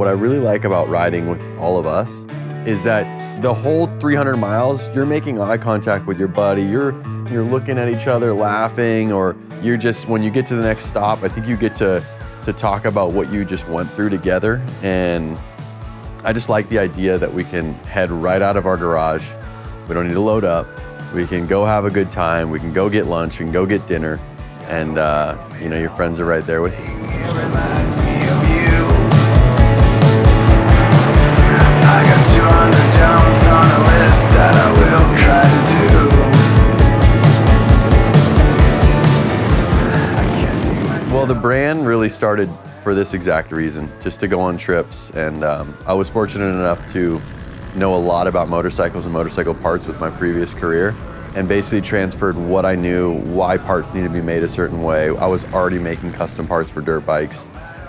what I really like about riding with all of us is that the whole 300 miles, you're making eye contact with your buddy, you're looking at each other laughing, or you're just, when you get to the next stop, I think you get to talk about what you just went through together. And I just like the idea that we can head right out of our garage. We don't need to load up. We can go have a good time. We can go get lunch. We can go get dinner. And you know, your friends are right there with you. I got 200 downs on a list that I will try to do. Well, the brand really started for this exact reason, just to go on trips. And I was fortunate enough to know a lot about motorcycles and motorcycle parts with my previous career, and basically transferred what I knew, why parts need to be made a certain way. I was already making custom parts for dirt bikes.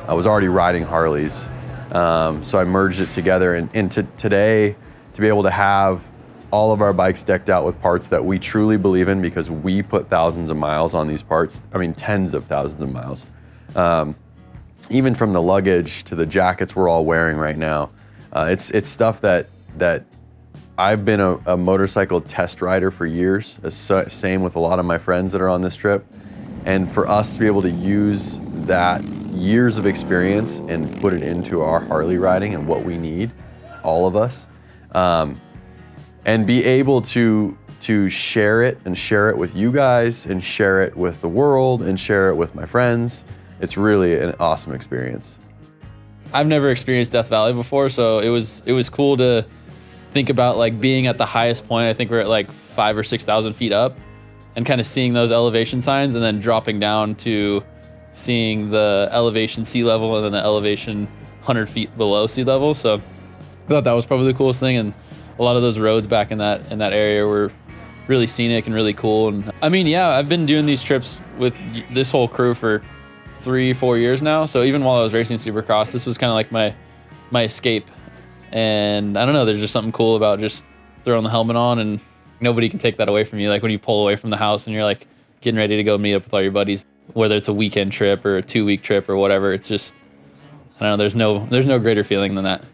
I was already riding Harleys. So I merged it together, and today, to be able to have all of our bikes decked out with parts that we truly believe in, because we put thousands of miles on these parts. I mean, tens of thousands of miles. Even from the luggage to the jackets we're all wearing right now. It's stuff that I've been a motorcycle test rider for years, same with a lot of my friends that are on this trip. And for us to be able to use that years of experience and put it into our Harley riding and what we need, all of us, and be able to share it with you guys, and share it with the world, and share it with my friends. It's really an awesome experience. I've never experienced Death Valley before, so it was cool to think about like being at the highest point. I think we're at like 5,000 or 6,000 feet up, and kind of seeing those elevation signs, and then dropping down to seeing the elevation sea level, and then the elevation 100 feet below sea level. So I thought that was probably the coolest thing. And a lot of those roads back in that area were really scenic and really cool. And I mean, yeah, I've been doing these trips with this whole crew for 3-4 years now. So even while I was racing Supercross, this was kind of like my escape. And I don't know, there's just something cool about just throwing the helmet on, and nobody can take that away from you. Like when you pull away from the house and you're like getting ready to go meet up with all your buddies, whether it's a weekend trip or a 2-week trip or whatever, it's just, I don't know, there's no greater feeling than that.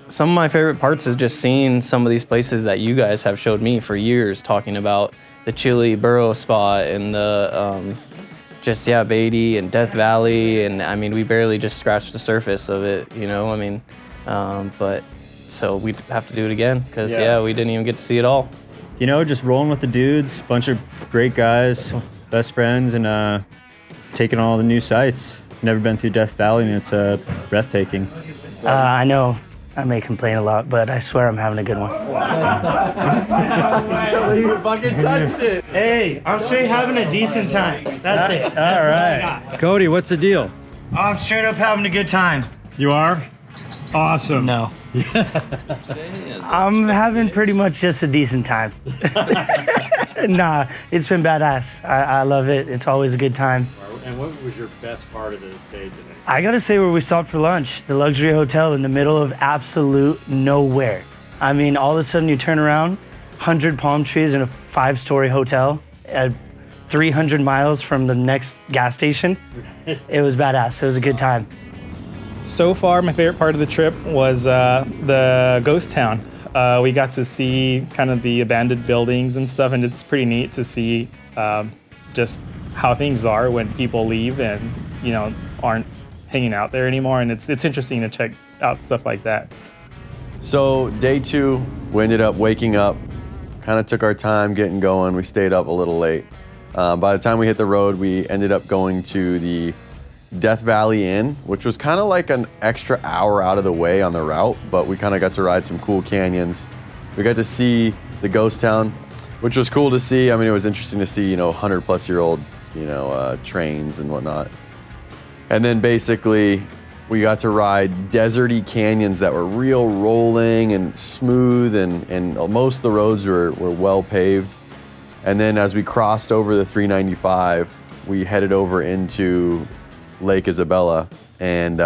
Some of my favorite parts is just seeing some of these places that you guys have showed me for years, talking about the Chili Burrow spot and the Beatty and Death Valley. And I mean, we barely just scratched the surface of it, you know, I mean, but so we'd have to do it again, because we didn't even get to see it all. You know, just rolling with the dudes, bunch of great guys, best friends, and taking all the new sights. Never been through Death Valley, and it's breathtaking. I know I may complain a lot, but I swear I'm having a good one. You fucking touched it. Hey, I'm straight having a decent time. That's it. All right. Cody, what's the deal? I'm straight up having a good time. You are? Awesome. No. I'm having pretty much just a decent time. Nah, it's been badass. I love it. It's always a good time. And what was your best part of the day today? I gotta say, where we stopped for lunch, the luxury hotel in the middle of absolute nowhere. I mean, all of a sudden you turn around, 100 palm trees in a 5-story hotel at 300 miles from the next gas station. It was badass. It was a good time. So far, my favorite part of the trip was the ghost town. We got to see kind of the abandoned buildings and stuff, and it's pretty neat to see just how things are when people leave and, you know, aren't hanging out there anymore. And it's interesting to check out stuff like that. So day 2, we ended up waking up, kind of took our time getting going. We stayed up a little late. By the time we hit the road, we ended up going to the Death Valley Inn, which was kind of like an extra hour out of the way on the route, but we kind of got to ride some cool canyons. We got to see the ghost town, which was cool to see. I mean, it was interesting to see, you know, 100-plus-year-old, you know, trains and whatnot. And then basically we got to ride deserty canyons that were real rolling and smooth, and most of the roads were well paved. And then as we crossed over the 395, we headed over into Lake Isabella, and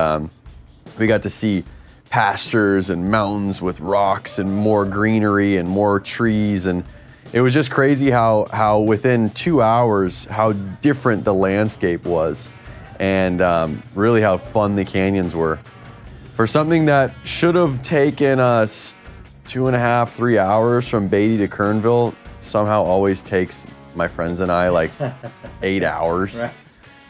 we got to see pastures and mountains with rocks and more greenery and more trees, and it was just crazy how within 2 hours how different the landscape was, and really how fun the canyons were. For something that should have taken us 2.5, 3 hours from Beatty to Kernville, somehow always takes my friends and I like 8 hours.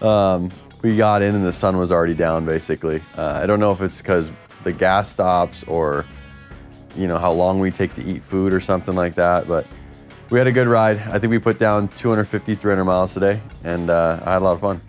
We got in and the sun was already down basically. I don't know if it's because the gas stops or how long we take to eat food or something like that, but we had a good ride. I think we put down 250, 300 miles today, and I had a lot of fun.